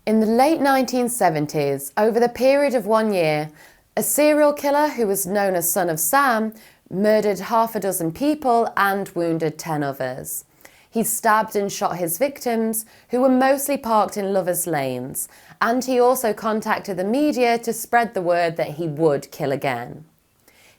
In the late 1970s, over the period of 1 year, a serial killer who was known as Son of Sam murdered half a dozen people and wounded 10 others. He stabbed and shot his victims, who were mostly parked in lovers' lanes, and he also contacted the media to spread the word that he would kill again.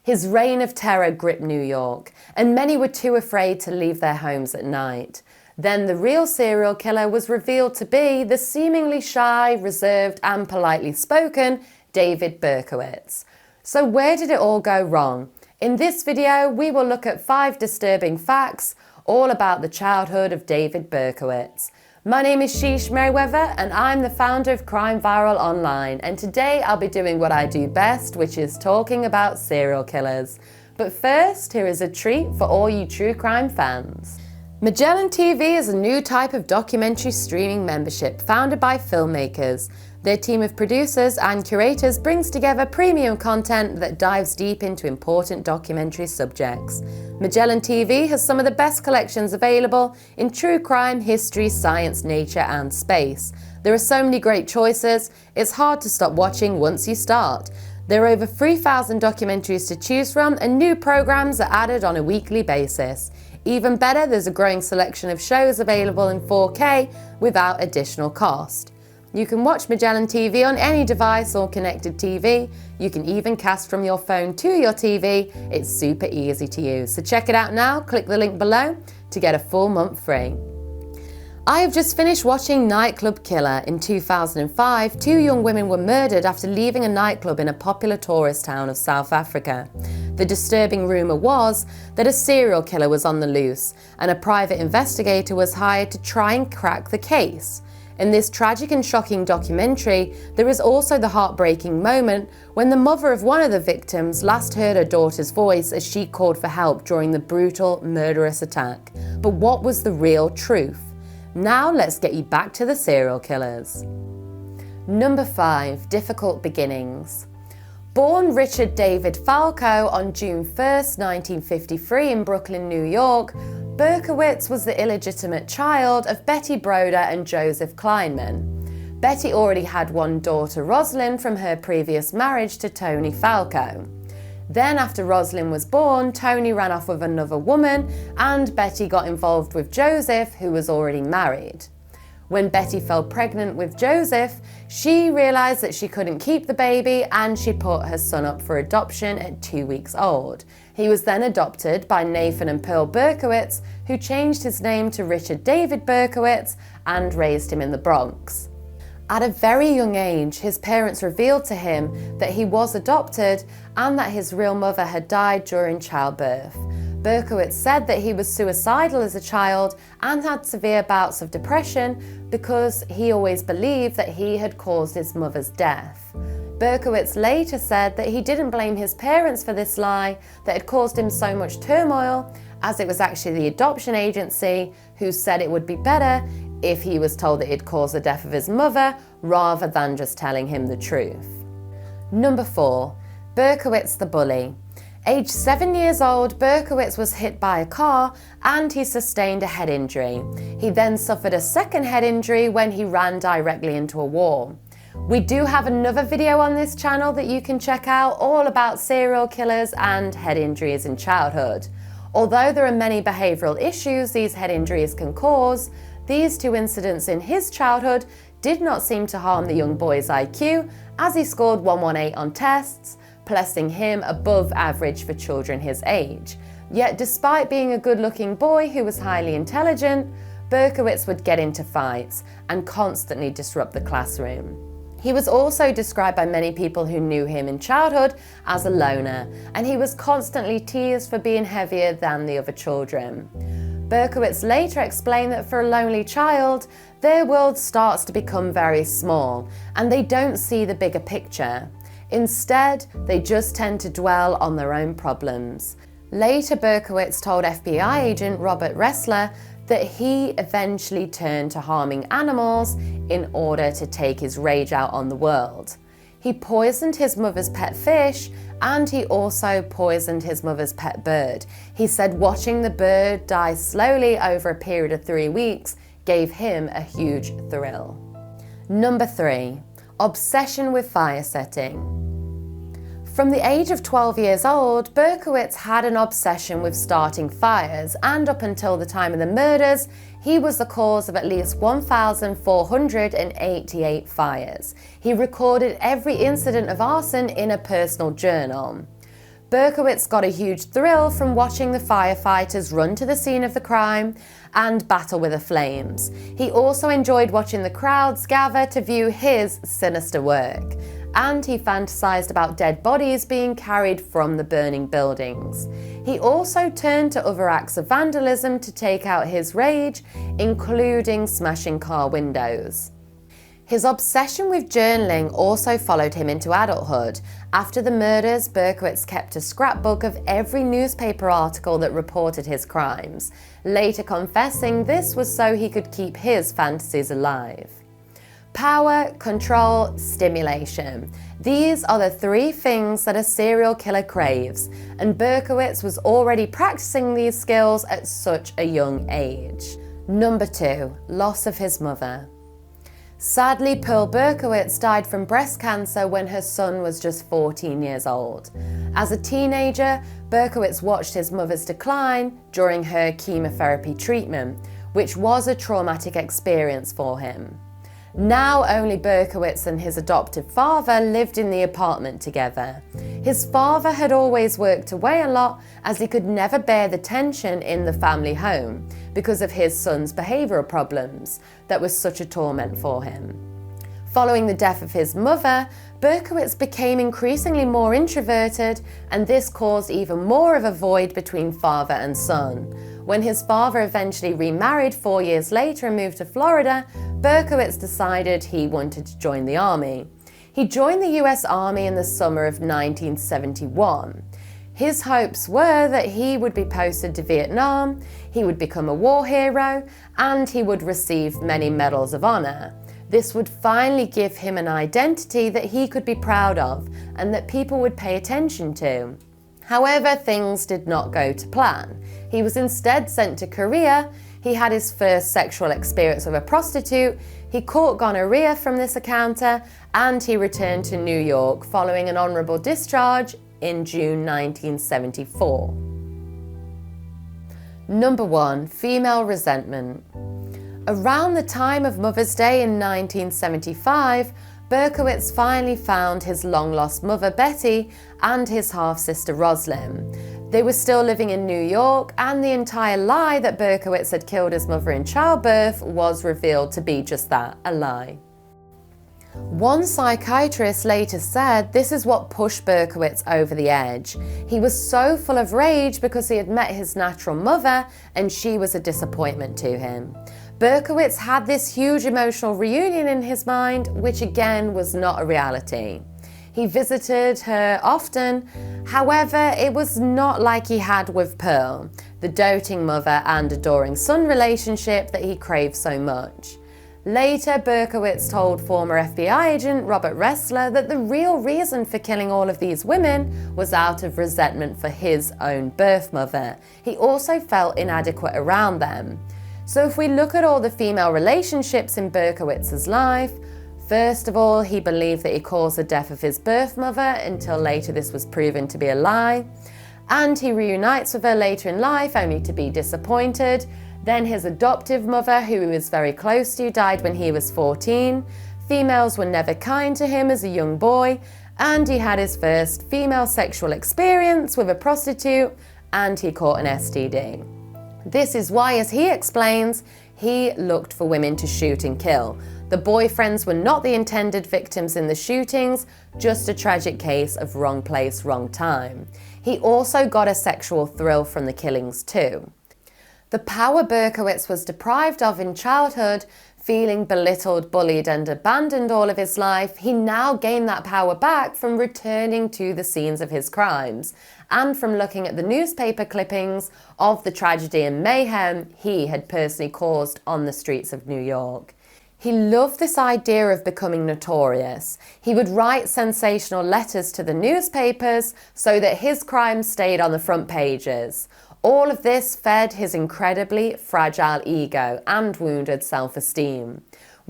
His reign of terror gripped New York, and many were too afraid to leave their homes at night. Then the real serial killer was revealed to be the seemingly shy, reserved and politely spoken David Berkowitz. So where did it all go wrong? In this video, we will look at 5 disturbing facts all about the childhood of David Berkowitz. My name is Merryweather and I'm the founder of Crime Viral Online, and today I'll be doing what I do best, which is talking about serial killers. But first, here is a treat for all you true crime fans. Magellan TV is a new type of documentary streaming membership founded by filmmakers. Their team of producers and curators brings together premium content that dives deep into important documentary subjects. Magellan TV has some of the best collections available in true crime, history, science, nature and space. There are so many great choices, it's hard to stop watching once you start. There are over 3,000 documentaries to choose from, and new programs are added on a weekly basis. Even better, there's a growing selection of shows available in 4K without additional cost. You can watch Magellan TV on any device or connected TV. You can even cast from your phone to your TV. It's super easy to use. So check it out now, click the link below to get a full month free. I have just finished watching Nightclub Killer. In 2005, 2 young women were murdered after leaving a nightclub in a popular tourist town of South Africa. The disturbing rumour was that a serial killer was on the loose, and a private investigator was hired to try and crack the case. In this tragic and shocking documentary, there is also the heartbreaking moment when the mother of one of the victims last heard her daughter's voice as she called for help during the brutal, murderous attack. But what was the real truth? Now let's get you back to the serial killers. Number 5, difficult beginnings. Born Richard David Falco on June 1st, 1953 in Brooklyn, New York, Berkowitz was the illegitimate child of Betty Broder and Joseph Kleinman. Betty already had one daughter, Rosalind, from her previous marriage to Tony Falco. Then after Rosalind was born, Tony ran off with another woman and Betty got involved with Joseph, who was already married. When Betty fell pregnant with Joseph, she realised that she couldn't keep the baby and she put her son up for adoption at 2 weeks old. He was then adopted by Nathan and Pearl Berkowitz, who changed his name to Richard David Berkowitz and raised him in the Bronx. At a very young age, his parents revealed to him that he was adopted and that his real mother had died during childbirth. Berkowitz said that he was suicidal as a child and had severe bouts of depression because he always believed that he had caused his mother's death. Berkowitz later said that he didn't blame his parents for this lie that had caused him so much turmoil, as it was actually the adoption agency who said it would be better if he was told that it caused the death of his mother rather than just telling him the truth. Number 4, Berkowitz the bully. Aged 7 years old, Berkowitz was hit by a car and he sustained a head injury. He then suffered a second head injury when he ran directly into a wall. We do have another video on this channel that you can check out all about serial killers and head injuries in childhood. Although there are many behavioural issues these head injuries can cause, these 2 incidents in his childhood did not seem to harm the young boy's IQ, as he scored 118 on tests, placing him above average for children his age. Yet despite being a good-looking boy who was highly intelligent, Berkowitz would get into fights and constantly disrupt the classroom. He was also described by many people who knew him in childhood as a loner, and he was constantly teased for being heavier than the other children. Berkowitz later explained that for a lonely child, their world starts to become very small, and they don't see the bigger picture. Instead, they just tend to dwell on their own problems. Later, Berkowitz told FBI agent Robert Ressler that he eventually turned to harming animals in order to take his rage out on the world. He poisoned his mother's pet fish and he also poisoned his mother's pet bird. He said watching the bird die slowly over a period of 3 weeks gave him a huge thrill. Number 3. Obsession with fire setting. From the age of 12 years old, Berkowitz had an obsession with starting fires, and up until the time of the murders, he was the cause of at least 1,488 fires. He recorded every incident of arson in a personal journal. Berkowitz got a huge thrill from watching the firefighters run to the scene of the crime and battle with the flames. He also enjoyed watching the crowds gather to view his sinister work, and he fantasized about dead bodies being carried from the burning buildings. He also turned to other acts of vandalism to take out his rage, including smashing car windows. His obsession with journaling also followed him into adulthood. After the murders, Berkowitz kept a scrapbook of every newspaper article that reported his crimes, later confessing this was so he could keep his fantasies alive. Power, control, stimulation. These are the 3 things that a serial killer craves, and Berkowitz was already practicing these skills at such a young age. Number 2. Loss of his mother. Sadly, Pearl Berkowitz died from breast cancer when her son was just 14 years old. As a teenager, Berkowitz watched his mother's decline during her chemotherapy treatment, which was a traumatic experience for him. Now only Berkowitz and his adoptive father lived in the apartment together. His father had always worked away a lot as he could never bear the tension in the family home because of his son's behavioural problems that was such a torment for him. Following the death of his mother, Berkowitz became increasingly more introverted, and this caused even more of a void between father and son. When his father eventually remarried 4 years later and moved to Florida, Berkowitz decided he wanted to join the army. He joined the US Army in the summer of 1971. His hopes were that he would be posted to Vietnam, he would become a war hero, and he would receive many medals of honor. This would finally give him an identity that he could be proud of and that people would pay attention to. However, things did not go to plan. He was instead sent to Korea. He had his first sexual experience with a prostitute, he caught gonorrhea from this encounter, and he returned to New York following an honorable discharge in June 1974. Number 1. Female resentment. Around the time of Mother's Day in 1975, Berkowitz finally found his long-lost mother Betty and his half-sister Roslyn. They were still living in New York, and the entire lie that Berkowitz had killed his mother in childbirth was revealed to be just that, a lie. One psychiatrist later said this is what pushed Berkowitz over the edge. He was so full of rage because he had met his natural mother and she was a disappointment to him. Berkowitz had this huge emotional reunion in his mind, which again was not a reality. He visited her often, however, it was not like he had with Pearl, the doting mother and adoring son relationship that he craved so much. Later, Berkowitz told former FBI agent Robert Ressler that the real reason for killing all of these women was out of resentment for his own birth mother. He also felt inadequate around them. So if we look at all the female relationships in Berkowitz's life, first of all, he believed that he caused the death of his birth mother until later this was proven to be a lie. And he reunites with her later in life only to be disappointed. Then his adoptive mother, who he was very close to, died when he was 14. Females were never kind to him as a young boy. And he had his first female sexual experience with a prostitute, and he caught an STD. This is why, as he explains, he looked for women to shoot and kill. The boyfriends were not the intended victims in the shootings, just a tragic case of wrong place, wrong time. He also got a sexual thrill from the killings too. The power Berkowitz was deprived of in childhood, feeling belittled, bullied and abandoned all of his life, he now gained that power back from returning to the scenes of his crimes and from looking at the newspaper clippings of the tragedy and mayhem he had personally caused on the streets of New York. He loved this idea of becoming notorious. He would write sensational letters to the newspapers so that his crimes stayed on the front pages. All of this fed his incredibly fragile ego and wounded self-esteem.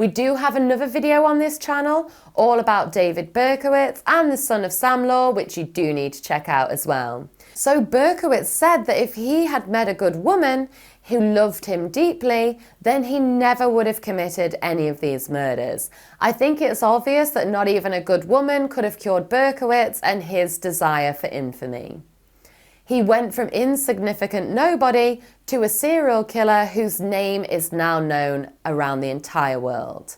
We do have another video on this channel all about David Berkowitz and the son of Sam law, which you do need to check out as well. So Berkowitz said that if he had met a good woman who loved him deeply, then he never would have committed any of these murders. I think it's obvious that not even a good woman could have cured Berkowitz and his desire for infamy. He went from insignificant nobody to a serial killer whose name is now known around the entire world.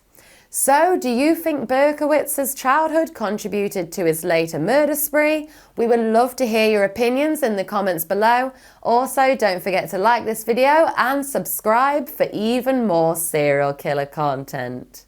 So, do you think Berkowitz's childhood contributed to his later murder spree? We would love to hear your opinions in the comments below. Also, don't forget to like this video and subscribe for even more serial killer content.